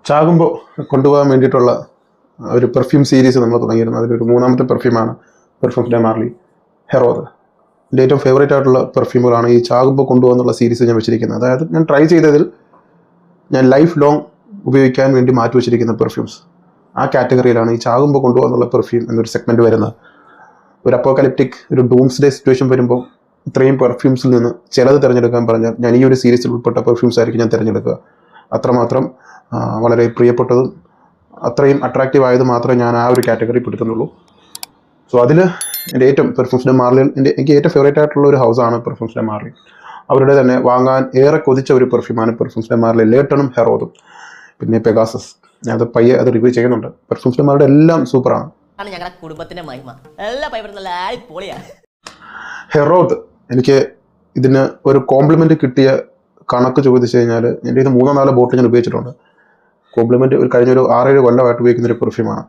ചാകുമ്പോൾ കൊണ്ടുപോകാൻ വേണ്ടിയിട്ടുള്ള ഒരു പെർഫ്യൂം സീരീസ് നമ്മൾ തുടങ്ങിയിരുന്നു. അതിലൊരു മൂന്നാമത്തെ പെർഫ്യൂമാണ് പെർഫ്യൂം ഡെ മാർലി ഹെറോദ്. എൻ്റെ ഏറ്റവും ഫേവറേറ്റ് ആയിട്ടുള്ള പെർഫ്യൂമുകളാണ് ഈ ചാകുമ്പോൾ കൊണ്ടുപോകാന്നുള്ള സീരീസ് ഞാൻ വെച്ചിരിക്കുന്നത്. അതായത് ഞാൻ ട്രൈ ചെയ്തതിൽ ഞാൻ ലൈഫ് ലോങ് ഉപയോഗിക്കാൻ വേണ്ടി മാറ്റി വെച്ചിരിക്കുന്ന പെർഫ്യൂംസ്, ആ കാറ്റഗറിയിലാണ് ഈ ചാകുമ്പോൾ കൊണ്ടുപോകാന്നുള്ള പെർഫ്യൂം എന്നൊരു സെഗ്മെൻറ്റ് വരുന്നത്. ഒരു അപ്പോക്കലിപ്റ്റിക് ഒരു ഡൂംസ് ഡേ സിറ്റുവേഷൻ വരുമ്പോൾ ഇത്രയും പെർഫ്യൂംസിൽ നിന്ന് ചിലത് തിരഞ്ഞെടുക്കാൻ പറഞ്ഞാൽ ഞാൻ ഈ ഒരു സീരീസിൽ ഉൾപ്പെട്ട പെർഫ്യൂംസ് ആയിരിക്കും ഞാൻ തിരഞ്ഞെടുക്കുക. അത്രമാത്രം വളരെ പ്രിയപ്പെട്ടതും അത്രയും അട്രാക്റ്റീവ് ആയത് മാത്രമേ ഞാൻ ആ ഒരു കാറ്റഗറി പെടുത്തുന്നുള്ളൂ. സോ അതിൽ എൻ്റെ ഏറ്റവും പെർഫ്യൂംസ് ഡെ മാർലിയിൽ എനിക്ക് ഏറ്റവും ഫേവറേറ്റ് ആയിട്ടുള്ള ഒരു ഹൗസാണ് പെർഫ്യൂംസ് ഡെ മാർലി. അവരുടെ തന്നെ വാങ്ങാൻ ഏറെ കൊതിച്ച ഒരു പെർഫ്യൂമാണ് പെർഫ്യൂംസ് ഡെ മാർലി ലേട്ടണും ഹെറോദും, പിന്നെ പെഗാസസ്. ഞാൻ അത് പയ്യെ അത് റിവ്യൂ ചെയ്യുന്നുണ്ട്. പെർഫ്യൂംസ് ഡെ മാർലിയുടെ എല്ലാം സൂപ്പറാണ്. ഞങ്ങളുടെ കുടുംബത്തിന്റെ മഹിമ എല്ലാ പൈപ്പറും ഹെറോദ് എനിക്ക് ഇതിന് ഒരു കോംപ്ലിമെന്റ് കിട്ടിയ കണക്ക് ചോദിച്ചു കഴിഞ്ഞാൽ എൻ്റെ ഇത് 3-4 ബോട്ടിൽ ഞാൻ ഉപയോഗിച്ചിട്ടുണ്ട്. കോംപ്ലിമെന്റ് ഒരു കഴിഞ്ഞൊരു 6-7 കൊല്ലമായിട്ട് ഉപയോഗിക്കുന്ന ഒരു പെർഫ്യൂമാണ്.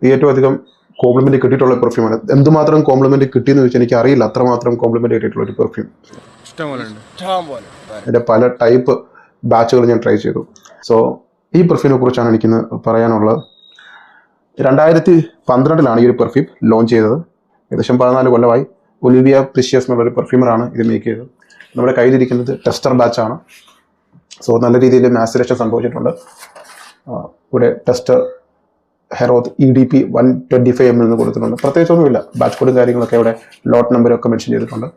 ഏറ്റവും അധികം കോംപ്ലിമെന്റ് കിട്ടിയിട്ടുള്ള പെർഫ്യൂമാണ്. എന്തുമാത്രം കോംപ്ലിമെന്റ് കിട്ടിയെന്ന് ചോദിച്ചാൽ എനിക്ക് അറിയില്ല, അത്രമാത്രം കോംപ്ലിമെന്റ് കിട്ടിയിട്ടുള്ള ഒരു പെർഫ്യൂം. എൻ്റെ പല ടൈപ്പ് ബാച്ചുകൾ ഞാൻ ട്രൈ ചെയ്തു. സോ ഈ പെർഫ്യൂമിനെ കുറിച്ചാണ് എനിക്കിന്ന് പറയാനുള്ളത്. 2012 ഈ ഒരു പെർഫ്യൂം ലോഞ്ച് ചെയ്തത്. ഏകദേശം 14 കൊല്ലമായി. ഒലിവിയ പ്രിഷ്യസ് എന്നുള്ളൊരു പെർഫ്യൂമറാണ് ഇത് മേക്ക് ചെയ്തത്. നമ്മുടെ കയ്യിലിരിക്കുന്നത് ടെസ്റ്റർ ബാച്ചാണ്. സോ നല്ല രീതിയിൽ മാസുലേഷൻ സംഭവിച്ചിട്ടുണ്ട്. ഇവിടെ ടെസ്റ്റർ ഹെറോദ് EDP 125 ml എന്ന് കൊടുത്തിട്ടുണ്ട്. പ്രത്യേകിച്ചൊന്നുമില്ല, ബാച്ച് കോഡും കാര്യങ്ങളൊക്കെ ഇവിടെ ലോട്ട് നമ്പരൊക്കെ മെൻഷൻ ചെയ്തിട്ടുണ്ട്.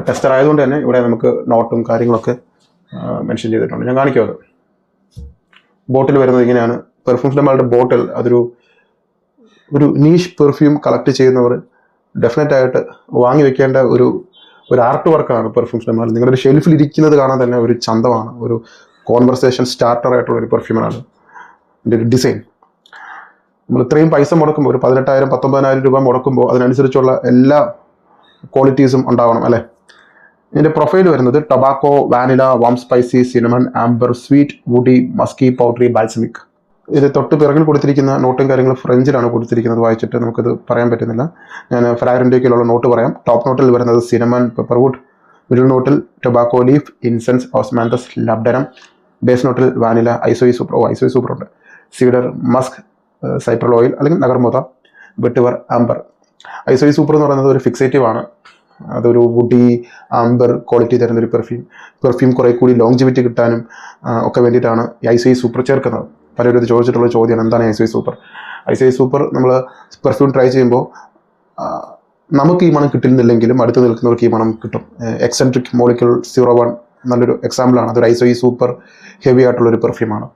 ടെസ്റ്റർ ആയതുകൊണ്ട് തന്നെ ഇവിടെ നമുക്ക് നോട്ടും കാര്യങ്ങളൊക്കെ മെൻഷൻ ചെയ്തിട്ടുണ്ട്. ഞാൻ കാണിക്കും. അത് ബോട്ടിൽ വരുന്നത് ഇങ്ങനെയാണ്. പെർഫ്യൂംസ് ഡെ മാർലിയുടെ ബോട്ടിൽ ഒരു നീഷ് പെർഫ്യൂം കളക്ട് ചെയ്യുന്നവർ ഡെഫിനറ്റ് ആയിട്ട് വാങ്ങി വെക്കേണ്ട ഒരു ആർട്ട് വർക്കാണ് പെർഫ്യൂംസ് ഡെ മാർലി. നിങ്ങളുടെ ഷെൽഫിൽ ഇരിക്കുന്നത് കാണാൻ തന്നെ ഒരു ചന്തമാണ്. ഒരു കോൺവെർസേഷൻ സ്റ്റാർട്ടർ ആയിട്ടുള്ള ഒരു പെർഫ്യൂമാണ് ഇതിൻ്റെ ഒരു ഡിസൈൻ. നമ്മൾ ഇത്രയും പൈസ മുടക്കുമ്പോൾ, ഒരു 18,000-19,000 രൂപ മുടക്കുമ്പോൾ അതിനനുസരിച്ചുള്ള എല്ലാ ക്വാളിറ്റീസും ഉണ്ടാവണം അല്ലേ. ഇതിൻ്റെ പ്രൊഫൈൽ വരുന്നത് tobacco, vanilla, warm spicy, cinnamon, amber, sweet, woody, musky, powdery, balsamic. ഇത് തൊട്ട് പിറകിൽ കൊടുത്തിരിക്കുന്ന നോട്ടും കാര്യങ്ങളും ഫ്രഞ്ചിലാണ് കൊടുത്തിരിക്കുന്നത്. വായിച്ചിട്ട് നമുക്കത് പറയാൻ പറ്റുന്നില്ല. ഞാൻ ഫ്രാഗ്രൻ്റേക്കിലുള്ള നോട്ട് പറയാം. ടോപ്പ് നോട്ടിൽ വരുന്നത് സിനമൺ, പെപ്പർവുഡ്. മിഡിൽ നോട്ടിൽ tobacco leaf, incense, osmanthus, labdanum. Base നോട്ടിൽ വാനില, ഐസോയി സൂപ്പർ ഉണ്ട്. സീഡർ, മസ്ക്, സൈപ്രൽ ഓയിൽ അല്ലെങ്കിൽ നഗർമോത, വെട്ടിവർ, ആംബർ. ഐസോയി സൂപ്പർ എന്ന് പറയുന്നത് ഒരു ഫിക്സേറ്റീവ് ആണ്. അതൊരു വുഡി ആംബർ ക്വാളിറ്റി തരുന്ന ഒരു പെർഫ്യൂം കുറേ കൂടി ലോങ്ജിവിറ്റി കിട്ടാനും ഒക്കെ വേണ്ടിയിട്ടാണ് ഈ ഐസോയി സൂപ്പർ ചേർക്കുന്നത്. പലരും ഇത് ചോദിച്ചിട്ടുള്ള ചോദ്യമാണ്, എന്താണ് ഐസോയി സൂപ്പർ? ഐസോയി സൂപ്പർ നമ്മൾ പെർഫ്യൂം ട്രൈ ചെയ്യുമ്പോൾ നമുക്ക് ഈ മണം കിട്ടുന്നില്ലെങ്കിലും അടുത്ത് നിൽക്കുന്നവർക്ക് ഈ മണം കിട്ടും. എക്സെൻട്രിക് മോളിക്യൂൾ 01 നല്ലൊരു എക്സാമ്പിളാണ്. അതൊരു ഐസോയി സൂപ്പർ ഹെവി ആയിട്ടുള്ളൊരു പെർഫ്യൂമാണ്.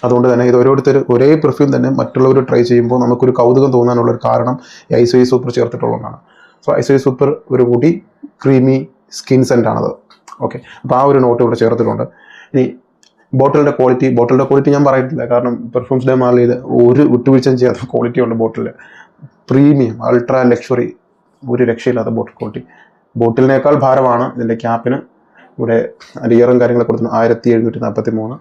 അതുകൊണ്ട് തന്നെ ഇത് ഓരോരുത്തർ ഒരേ പെർഫ്യൂം തന്നെ മറ്റുള്ളവർ ട്രൈ ചെയ്യുമ്പോൾ നമുക്കൊരു കൗതുകം തോന്നാനുള്ളൊരു കാരണം ഈ ഐസോയി സൂപ്പർ ചേർത്തിട്ടുള്ളതാണ്. സോ ഐസോയി സൂപ്പർ ഒരു വുഡി ക്രീമി സ്കിൻ സെൻ്റ് ആണത്. ഓക്കെ, അപ്പോൾ ആ ഒരു നോട്ട് ഇവിടെ ചേർത്തിട്ടുണ്ട്. ഇനി ബോട്ടിലിൻ്റെ ക്വാളിറ്റി ഞാൻ പറയിട്ടില്ല, കാരണം പെർഫ്യൂംസ് ഡെ മാർലിയിൽ ഒരു വിട്ടുവീഴ്ചയും ചെയ്യാത്ത ക്വാളിറ്റി ഉണ്ട് ബോട്ടിൽ. പ്രീമിയം അൾട്രാ ലക്ഷറി, ഒരു രക്ഷയില്ലാത്ത ബോട്ടിൽ ക്വാളിറ്റി. ബോട്ടിലിനേക്കാൾ ഭാരമാണ് ഇതിൻ്റെ ക്യാപ്പിന്. ഇവിടെ ഇയറും കാര്യങ്ങളൊക്കെ കൊടുത്തു 1743.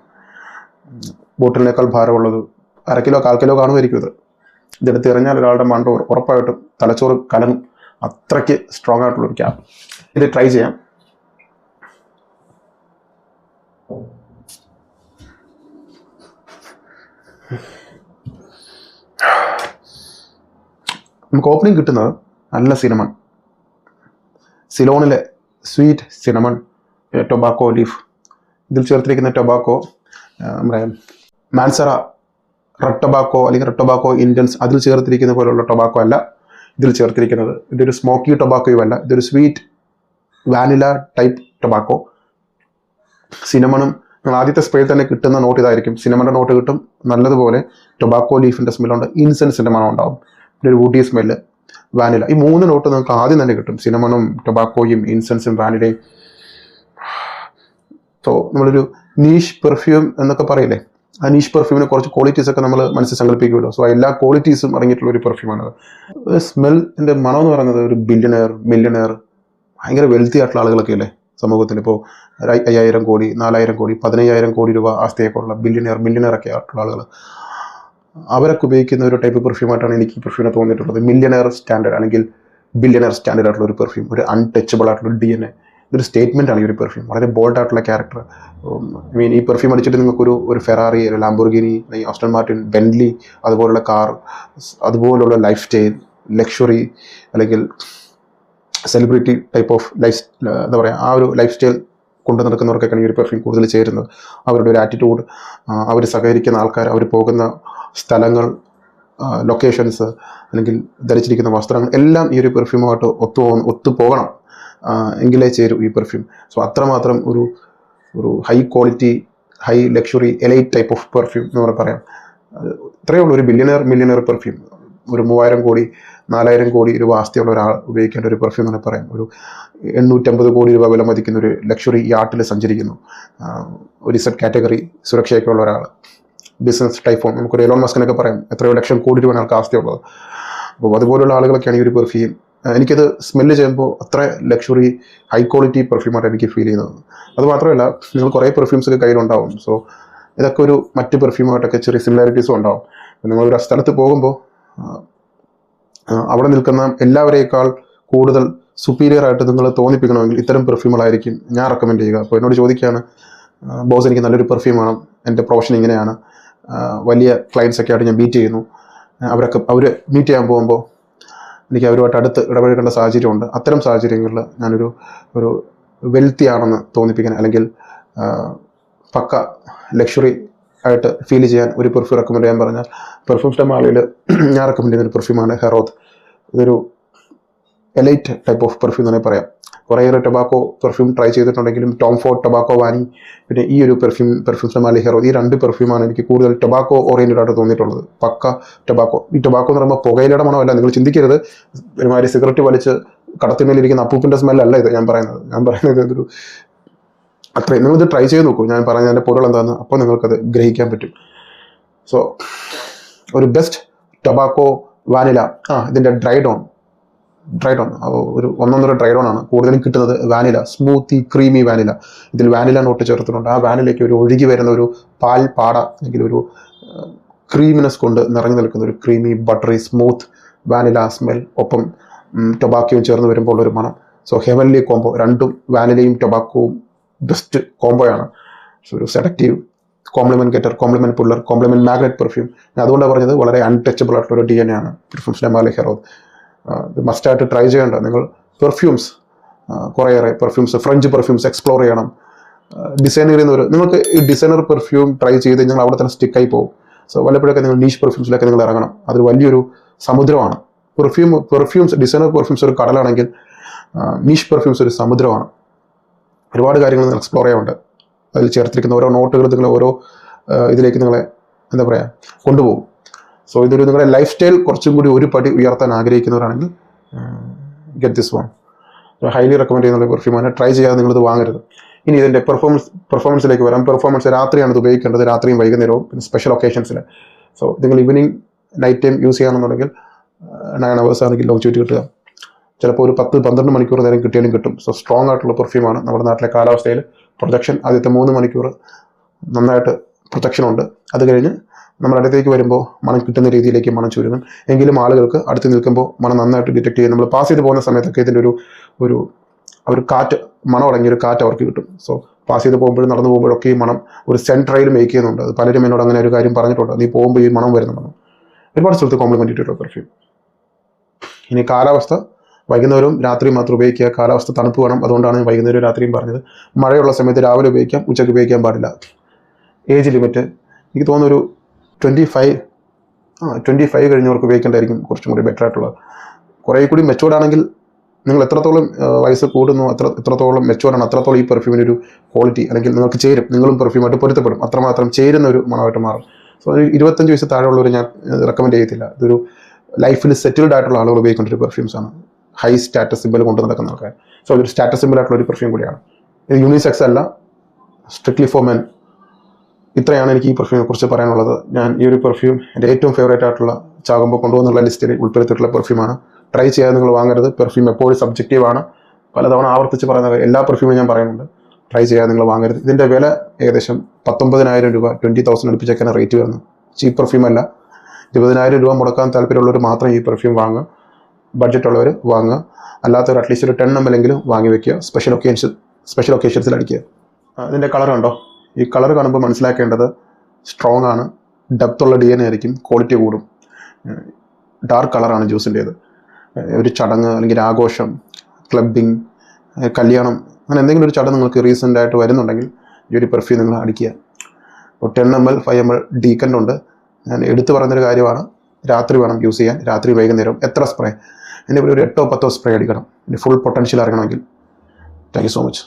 ബോട്ടിലിനേക്കാൾ ഭാരമുള്ളത് 1/2 കിലോ 1/4 കിലോ കാണുമായിരിക്കും. ഇതെടുത്ത് എറിഞ്ഞാൽ ഒരാളുടെ മണ്ട ഉറപ്പായിട്ടും തലച്ചോറ് കലങ്ങും. അത്രയ്ക്ക് സ്ട്രോങ് ആയിട്ടുള്ളൊരു ക്യാപ്പ്. ഇത് ട്രൈ ചെയ്യാം. നമുക്ക് ഓപ്പണിംഗ് കിട്ടുന്നത് നല്ല സിനമൺ, സിലോണിലെ സ്വീറ്റ് സിനമൺ, ടൊബാക്കോ ലീഫ്. ഇതിൽ ചേർത്തിരിക്കുന്ന ടൊബാക്കോ നമ്മുടെ മാൻസറ റെഡ് ടൊബാക്കോ അല്ലെങ്കിൽ റെഡ് ടൊബാക്കോ ഇന്ത്യൻസ് അതിൽ ചേർത്തിരിക്കുന്ന പോലുള്ള ടൊബാക്കോ അല്ല ഇതിൽ ചേർത്തിരിക്കുന്നത്. ഇതൊരു സ്മോക്കി ടൊബാക്കോയും അല്ല, ഇതൊരു സ്വീറ്റ് വാനില ടൈപ്പ് ടൊബാക്കോ. സിനമണും നിങ്ങൾ ആദ്യത്തെ സ്പ്രേ തന്നെ കിട്ടുന്ന നോട്ട് ഇതായിരിക്കും. സിനമണിൻ്റെ നോട്ട് കിട്ടും, നല്ലതുപോലെ ടൊബാക്കോ ലീഫിൻ്റെ സ്മെല്ലുണ്ട്, ഇൻസെൻസിൻ്റെ മണം ഉണ്ടാവും, പിന്നെ ഒരു വുഡി സ്മെല്ല്, വാനില. ഈ 3 നോട്ട് നിങ്ങൾക്ക് ആദ്യം തന്നെ കിട്ടും, സിനമണും ടൊബാക്കോയും ഇൻസെൻസും വാനിലയും. സോ നമ്മളൊരു നീഷ് പെർഫ്യൂം എന്നൊക്കെ പറയില്ലേ, ആ നീഷ് പെർഫ്യൂമിന് കുറച്ച് ക്വാളിറ്റീസ് ഒക്കെ നമ്മൾ മനസ്സിൽ സങ്കല്പിക്കുമല്ലോ. സോ എല്ലാ ക്വാളിറ്റീസും അടങ്ങിയിട്ടുള്ള ഒരു പെർഫ്യൂമാണത്. സ്മെല്ലിൻ്റെ മണം എന്ന് പറയുന്നത് ഒരു മില്യണയർ ഭയങ്കര വെൽത്തി ആയിട്ടുള്ള ആളുകളൊക്കെ അല്ലേ സമൂഹത്തിൽ. ഇപ്പോൾ 5,000 കോടി 4,000 കോടി 15,000 കോടി രൂപ ആസ്തിയൊക്കെയുള്ള മില്യണയറൊക്കെ ആയിട്ടുള്ള ആളുകൾ, അവരൊക്കെ ഉപയോഗിക്കുന്ന ഒരു ടൈപ്പ് പെർഫ്യൂമായിട്ടാണ് എനിക്ക് ഈ പെർഫ്യൂമിനെ തോന്നിയിട്ടുള്ളത്. മില്യണയർ സ്റ്റാൻഡേർഡ് അല്ലെങ്കിൽ ബില്യണയർ സ്റ്റാൻഡേർഡ് ആയിട്ടുള്ള ഒരു പെർഫ്യൂം, ഒരു അൺടച്ചബിൾ ആയിട്ടുള്ള DNA. ഇതൊരു സ്റ്റേറ്റ്മെൻ്റ് ആണ് ഈ ഒരു പെർഫ്യൂം. വളരെ ബോൾഡ് ആയിട്ടുള്ള ക്യാരക്ടർ. ഐ മീൻ ഈ പെർഫ്യൂം അടിച്ചിട്ട് നിങ്ങൾക്കൊരു ഫെറാറി, ലാംബോർഗിനി, ഓസ്റ്റൺ മാർട്ടിൻ, ബെൻലി അതുപോലുള്ള കാർ, അതുപോലുള്ള ലൈഫ് സ്റ്റൈൽ, ലക്ഷറി അല്ലെങ്കിൽ സെലിബ്രിറ്റി ടൈപ്പ് ഓഫ് ലൈഫ്, എന്താ പറയുക, ആ ഒരു ലൈഫ് സ്റ്റൈൽ കൊണ്ടു നടക്കുന്നവർക്കൊക്കെയാണ് ഈ ഒരു പെർഫ്യൂം കൂടുതൽ ചേരുന്നത്. അവരുടെ ഒരു ആറ്റിറ്റ്യൂഡ്, അവർ സഹകരിക്കുന്ന ആൾക്കാർ, അവർ പോകുന്ന സ്ഥലങ്ങൾ, ലൊക്കേഷൻസ്, അല്ലെങ്കിൽ ധരിച്ചിരിക്കുന്ന വസ്ത്രങ്ങൾ എല്ലാം ഈ ഒരു പെർഫ്യൂമായിട്ട് ഒത്തുപോകണം, എങ്കിലേ ചേരും ഈ പെർഫ്യൂം. സോ അത്രമാത്രം ഒരു high quality, high luxury, elite type of perfume എന്ന് പറയാം. ഇത്രയേ ഉള്ളൂ ഒരു മില്യണയർ പെർഫ്യൂം. ഒരു 3000 കോടി 4000 കോടി രൂപ ആസ്തിയുള്ള ഒരാൾ ഉപയോഗിക്കേണ്ട ഒരു പെർഫ്യൂം എന്ന് പറയാം. ഒരു 850 കോടി രൂപ വില മതിക്കുന്ന ഒരു ലക്ഷറി യാട്ടിൽ സഞ്ചരിക്കുന്നു, ഒരു ഇസഡ് കാറ്റഗറി സുരക്ഷയൊക്കെ ഉള്ള ഒരാൾ, ബിസിനസ് ടൈഫോൺ, നമുക്കൊരു എലോൺ മസ്കിനൊക്കെ പറയാം എത്രയോ ലക്ഷം കോടി രൂപ ആൾക്ക് ആസ്തിയുള്ളത്. അപ്പോൾ അതുപോലുള്ള ആളുകളൊക്കെയാണ് ഈ ഒരു പെർഫ്യൂം. എനിക്കത് സ്മെല്ല് ചെയ്യുമ്പോൾ അത്ര ലക്ഷറി ഹൈ ക്വാളിറ്റി പെർഫ്യൂമായിട്ട് എനിക്ക് ഫീൽ ചെയ്യുന്നത്. അതുമാത്രമല്ല, നിങ്ങൾ കുറേ പെർഫ്യൂംസൊക്കെ കയ്യിലുണ്ടാവും. സോ ഇതൊക്കെ ഒരു മറ്റ് പെർഫ്യൂമായിട്ടൊക്കെ ചെറിയ സിമിലാരിറ്റീസും ഉണ്ടാവും. നിങ്ങളൊരു സ്ഥലത്ത് പോകുമ്പോൾ അവിടെ നിൽക്കുന്ന എല്ലാവരേക്കാൾ കൂടുതൽ സുപ്പീരിയർ ആയിട്ട് നിങ്ങൾ തോന്നിപ്പിക്കണമെങ്കിൽ ഇത്തരം പെർഫ്യൂമുകളായിരിക്കും ഞാൻ റെക്കമെൻഡ് ചെയ്യുക. അപ്പോൾ എന്നോട് ചോദിക്കുകയാണ്, ബോസ് എനിക്ക് നല്ലൊരു പെർഫ്യൂം വേണം, എൻ്റെ പ്രൊഫഷൻ ഇങ്ങനെയാണ്, വലിയ ക്ലയൻസൊക്കെ ആയിട്ട് ഞാൻ മീറ്റ് ചെയ്യുന്നു, അവർ മീറ്റ് ചെയ്യാൻ പോകുമ്പോൾ എനിക്ക് അവരുമായിട്ട് അടുത്ത് ഇടപഴകേണ്ട സാഹചര്യമുണ്ട്. അത്തരം സാഹചര്യങ്ങളിൽ ഞാനൊരു വെൽത്തി ആണെന്ന് തോന്നിപ്പിക്കാൻ, അല്ലെങ്കിൽ പക്ക ലക്ഷറി ആയിട്ട് ഫീൽ ചെയ്യാൻ ഒരു പെർഫ്യൂം റെക്കമെൻഡ് ചെയ്യാൻ പറഞ്ഞാൽ, പെർഫ്യൂംസിൻ്റെ മാലയിൽ ഞാൻ റെക്കമെൻഡ് ചെയ്യുന്ന ഒരു പെർഫ്യൂമാണ് ഹെറോത്ത്. ഇതൊരു എലൈറ്റ് ടൈപ്പ് ഓഫ് പെർഫ്യൂം തന്നെ പറയാം. കുറേയേറെ ടൊബാക്കോ പെർഫ്യൂം ട്രൈ ചെയ്തിട്ടുണ്ടെങ്കിലും ടോം ഫോർഡ്, ടൊബാക്കോ വാനി, പിന്നെ ഈ ഒരു പെർഫ്യൂംസിൻ്റെ മാല ഹെറോത്ത്, ഈ 2 പെർഫ്യൂമാണ് എനിക്ക് കൂടുതൽ ടൊബാക്കോ ഓറിയൻറ്റഡ് ആയിട്ട് തോന്നിയിട്ടുള്ളത്. പക്ക ടൊബാക്കോ. ഈ ടൊബാക്കോ എന്ന് പറയുമ്പോൾ പുകയിലയുടെ മണമല്ല, നിങ്ങൾ ചിന്തിക്കരുത് ഒരുമാതിരി സിഗരറ്റ് വലിച്ച് കടത്തിന്മേലിരിക്കുന്ന അപ്പൂപ്പിൻ്റെ സ്മെല്ലല്ല ഇത് ഞാൻ പറയുന്നത്. ഇതൊരു അത്രയും നിങ്ങളിത് ട്രൈ ചെയ്ത് നോക്കൂ. ഞാൻ പറഞ്ഞതിൻ്റെ പൊരുൾ എന്താണെന്ന് അപ്പോൾ നിങ്ങൾക്കത് ഗ്രഹിക്കാൻ പറ്റും. സോ ഒരു ബെസ്റ്റ് ടൊബാക്കോ വാനില. ഇതിൻ്റെ ഡ്രൈഡ് ഓൺ ഒരു 1.5 ഡ്രൈഡ് ഓൺ ആണ് കൂടുതലും കിട്ടുന്നത്. Vanilla, smoothie creamy vanilla. ഇതിൽ വാനില നോട്ട് ചേർത്തിട്ടുണ്ട്. ആ വാനിലയ്ക്ക് ഒരു ഒഴുകി വരുന്ന ഒരു പാൽ പാട, അല്ലെങ്കിൽ ഒരു ക്രീമിനെസ് കൊണ്ട് നിറഞ്ഞു നിൽക്കുന്ന ഒരു creamy buttery smooth vanilla smell, ഒപ്പം ടൊബാക്കോയും ചേർന്ന് വരുമ്പോൾ ഒരു മണം. So heavenly combo. രണ്ടും വാനിലയും ടൊബാക്കോവും ബെസ്റ്റ് കോംബോയാണ്. സോ ഒരു selective compliment getter, compliment puller, compliment magnet perfume. ഞാൻ അതുകൊണ്ടാണ് പറഞ്ഞത് വളരെ അൺടച്ചബിൾ ആയിട്ടുള്ള ഒരു DNA ആണ് പെർഫ്യൂംസിൻ്റെ മാല ഹെറോത്ത്. ഇത് മസ്റ്റായിട്ട് ട്രൈ ചെയ്യേണ്ട. നിങ്ങൾ പെർഫ്യൂംസ്, കുറേയേറെ പെർഫ്യൂംസ്, ഫ്രഞ്ച് പെർഫ്യൂംസ് എക്സ്പ്ലോർ ചെയ്യണം. ഡിസൈനറിൽ നിന്ന് നിങ്ങൾക്ക് ഈ ഡിസൈനർ പെർഫ്യൂം ട്രൈ ചെയ്ത് നിങ്ങൾ അവിടെ തന്നെ സ്റ്റിക്കായി പോകും. സോ വല്ലപ്പോഴൊക്കെ നിങ്ങൾ നീഷ് പെർഫ്യൂംസിലൊക്കെ നിങ്ങൾ ഇറങ്ങണം. അതൊരു വലിയൊരു സമുദ്രമാണ്. പെർഫ്യൂംസ്, ഡിസൈനർ പെർഫ്യൂംസ് ഒരു കടലാണെങ്കിൽ നീഷ് പെർഫ്യൂംസ് ഒരു സമുദ്രമാണ്. ഒരുപാട് കാര്യങ്ങൾ നിങ്ങൾ എക്സ്പ്ലോർ ചെയ്യാറുണ്ട്. അതിൽ ചേർത്തിരിക്കുന്ന ഓരോ നോട്ടുകൾ നിങ്ങൾ ഓരോ ഇതിലേക്ക് നിങ്ങളെ എന്താ പറയുക കൊണ്ടുപോകും. സോ ഇതൊരു നിങ്ങളുടെ ലൈഫ് സ്റ്റൈൽ കുറച്ചും കൂടി ഒരു പടി ഉയർത്താൻ ആഗ്രഹിക്കുന്നവരാണെങ്കിൽ get this one. Highly recommend ചെയ്യുന്ന പെർഫ്യൂമാണ്. ട്രൈ ചെയ്യാതെ നിങ്ങളിത് വാങ്ങരുത്. ഇനി ഇതിൻ്റെ പെർഫോമൻസിലേക്ക് വരാം. പെർഫോമൻസ് രാത്രിയാണ് ഇത് ഉപയോഗിക്കേണ്ടത്, രാത്രിയും വൈകുന്നേരവും, പിന്നെ സ്പെഷ്യൽ ഒക്കേഷൻസിൽ. സോ നിങ്ങൾ ഈവനിങ് നൈറ്റ് ടൈം യൂസ് ചെയ്യുകയാണെന്നുണ്ടെങ്കിൽ 9 hours ആണെങ്കിൽ ലോഞ്ചിവിറ്റി കിട്ടുക. ചിലപ്പോൾ ഒരു 10-12 മണിക്കൂർ നേരം കിട്ടിയാലും കിട്ടും. സോ സ്ട്രോങ് ആയിട്ടുള്ള പെർഫ്യൂമാണ്. നമ്മുടെ നാട്ടിലെ കാലാവസ്ഥയിൽ പ്രൊട്ടക്ഷൻ ആദ്യത്തെ 3 മണിക്കൂർ നന്നായിട്ട് പ്രൊട്ടക്ഷൻ ഉണ്ട്. അത് കഴിഞ്ഞ് നമ്മുടെ അടുത്തേക്ക് വരുമ്പോൾ മണം കിട്ടുന്ന രീതിയിലേക്ക് മണം ചുരുങ്ങും. എങ്കിലും ആളുകൾക്ക് അടുത്ത് നിൽക്കുമ്പോൾ മണം നന്നായിട്ട് ഡിറ്റക്ട് ചെയ്യും. നമ്മൾ പാസ് ചെയ്ത് പോകുന്ന സമയത്തൊക്കെ ഇതിൻ്റെ ഒരു കാറ്റ്, മണം അടങ്ങിയൊരു കാറ്റ് അവർക്ക് കിട്ടും. സോ പാസ് ചെയ്ത് പോകുമ്പോഴും നടന്നു പോകുമ്പോഴൊക്കെ ഈ മണം ഒരു സെൻട്രയിൽ മേക്ക് ചെയ്യുന്നുണ്ട്. അത് പലരും എന്നോട് അങ്ങനെ ഒരു കാര്യം പറഞ്ഞിട്ടുണ്ട്. നീ പോകുമ്പോൾ ഈ മണം വരുന്നുണ്ടെന്ന്. ഒരുപാട് സ്ഥലത്ത് കോംപ്ലിമെൻ്റ് ചെയ്തിട്ടുള്ള പെർഫ്യൂം. ഇനി കാലാവസ്ഥ, വൈകുന്നേരവും രാത്രിയും മാത്രം ഉപയോഗിക്കുക. കാലാവസ്ഥ തണുപ്പ് വേണം, അതുകൊണ്ടാണ് വൈകുന്നേരവും രാത്രിയും പറഞ്ഞത്. മഴയുള്ള സമയത്ത് രാവിലെ ഉപയോഗിക്കാം, ഉച്ചയ്ക്ക് ഉപയോഗിക്കാൻ പാടില്ല. ഏജ് ലിമിറ്റ് എനിക്ക് തോന്നുന്നു ഒരു 25 കഴിഞ്ഞവർക്ക് ഉപയോഗിക്കേണ്ടതായിരിക്കും കുറച്ചും കൂടി ബെറ്റർ ആയിട്ടുള്ളത്. കുറേ കൂടി മെച്ചുവേർഡ് ആണെങ്കിൽ, നിങ്ങൾ എത്രത്തോളം വയസ്സ് കൂടുന്നു, എത്രത്തോളം മെച്ചുവേർഡാണ്, അത്രത്തോളം ഈ പെർഫ്യൂമിന് ഒരു ക്വാളിറ്റി അല്ലെങ്കിൽ നിങ്ങൾക്ക് ചേരും, നിങ്ങളും പെർഫ്യൂമായിട്ട് പൊരുത്തപ്പെടും, അത്രമാത്രം ചേരുന്ന ഒരു മണമായിട്ട് മാറും. സോ ഒരു 25 വയസ്സ് താഴെയുള്ളവർ ഞാൻ റെക്കമെൻഡ് ചെയ്യത്തില്ല. ഇതൊരു ലൈഫിൽ സെറ്റിൽഡ് ആയിട്ടുള്ള ആളുകൾ ഉപയോഗിക്കേണ്ട ഒരു പെർഫ്യൂംസാണ്. ഹൈ സ്റ്റാറ്റസ് സിമ്പിൾ കൊണ്ട് നടക്കുന്ന ആൾക്കാർ. സോ ഇതൊരു സ്റ്റാറ്റസ് സിമ്പിൾ ആയിട്ടുള്ള ഒരു പെർഫ്യൂം കൂടിയാണ്. ഇത് യൂണിസെക്സ് അല്ല, സ്ട്രിക്ട്ലി ഫോർ മെൻ. ഇത്രയാണ് എനിക്ക് ഈ പെർഫ്യൂമിനെ കുറിച്ച് പറയാനുള്ളത്. ഞാൻ ഈ ഒരു പെർഫ്യൂം എൻ്റെ ഏറ്റവും ഫേവറേറ്റ് ആയിട്ടുള്ള ചാകുമ്പോൾ കൊണ്ടുവന്നുള്ള ലിസ്റ്റിൽ ഉൾപ്പെടുത്തിയിട്ടുള്ള പെർഫ്യൂമാണ്. ട്രൈ ചെയ്യാതെ നിങ്ങൾ വാങ്ങരുത്. പെർഫ്യൂം എപ്പോഴും സബ്ജക്റ്റീവാണ്. പലതവണ ആവർത്തിച്ച് പറയുന്നത് എല്ലാ പെർഫ്യൂമും ഞാൻ പറയുന്നുണ്ട്. ട്രൈ ചെയ്യാതെ നിങ്ങൾ വാങ്ങരുത്. ഇതിൻ്റെ വില ഏകദേശം 19,000 രൂപ, 20,000 അടുപ്പിച്ചൊക്കെയാണ് റേറ്റ് വരുന്നത്. ചീപ്പ് പെർഫ്യൂം അല്ല. 20,000 രൂപ മുടക്കാൻ താല്പര്യമുള്ളവർ മാത്രം ഈ പെർഫ്യൂം വാങ്ങുക. ബഡ്ജറ്റ് ഉള്ളവർ വാങ്ങുക. അല്ലാത്തവർ അറ്റ്ലീസ്റ്റ് ഒരു 10 ml എങ്കിലും വാങ്ങി വെക്കുക. സ്പെഷ്യൽ ഒക്കേഷൻസ് സ്പെഷ്യൽ ഒക്കേഷൻസിൽ അടിക്കുക. ഇതിൻ്റെ കളർ കണ്ടോ? ഈ കളർ കാണുമ്പോൾ മനസ്സിലാക്കേണ്ടത് സ്ട്രോങ് ആണ്, ഡെപ്ത് ഉള്ള DNA ആയിരിക്കും, ക്വാളിറ്റി കൂടും. ഡാർക്ക് കളറാണ് ജ്യൂസിൻ്റേത്. ഒരു ചടങ്ങ് അല്ലെങ്കിൽ ഒരു ആഘോഷം, ക്ലബിങ്, കല്യാണം, അങ്ങനെ എന്തെങ്കിലും ഒരു ചടങ്ങ് നിങ്ങൾക്ക് റീസെൻ്റ് ആയിട്ട് വരുന്നുണ്ടെങ്കിൽ ഈ ഒരു പെർഫ്യൂം നിങ്ങൾ അടിക്കുക. ഇപ്പോൾ 10 ml 5 ml ഡീക്കൻ്റ് ഉണ്ട്. ഞാൻ എടുത്തു പറയുന്നൊരു കാര്യമാണ്, രാത്രി വേണം യൂസ് ചെയ്യാൻ. രാത്രി വൈകുന്നേരം എത്ര സ്പ്രേ, എൻ്റെ ഒരു 8 or 10 സ്പ്രേ അടിക്കണം ഫുൾ പൊട്ടൻഷ്യൽ അറിയണമെങ്കിൽ. Thank you so much.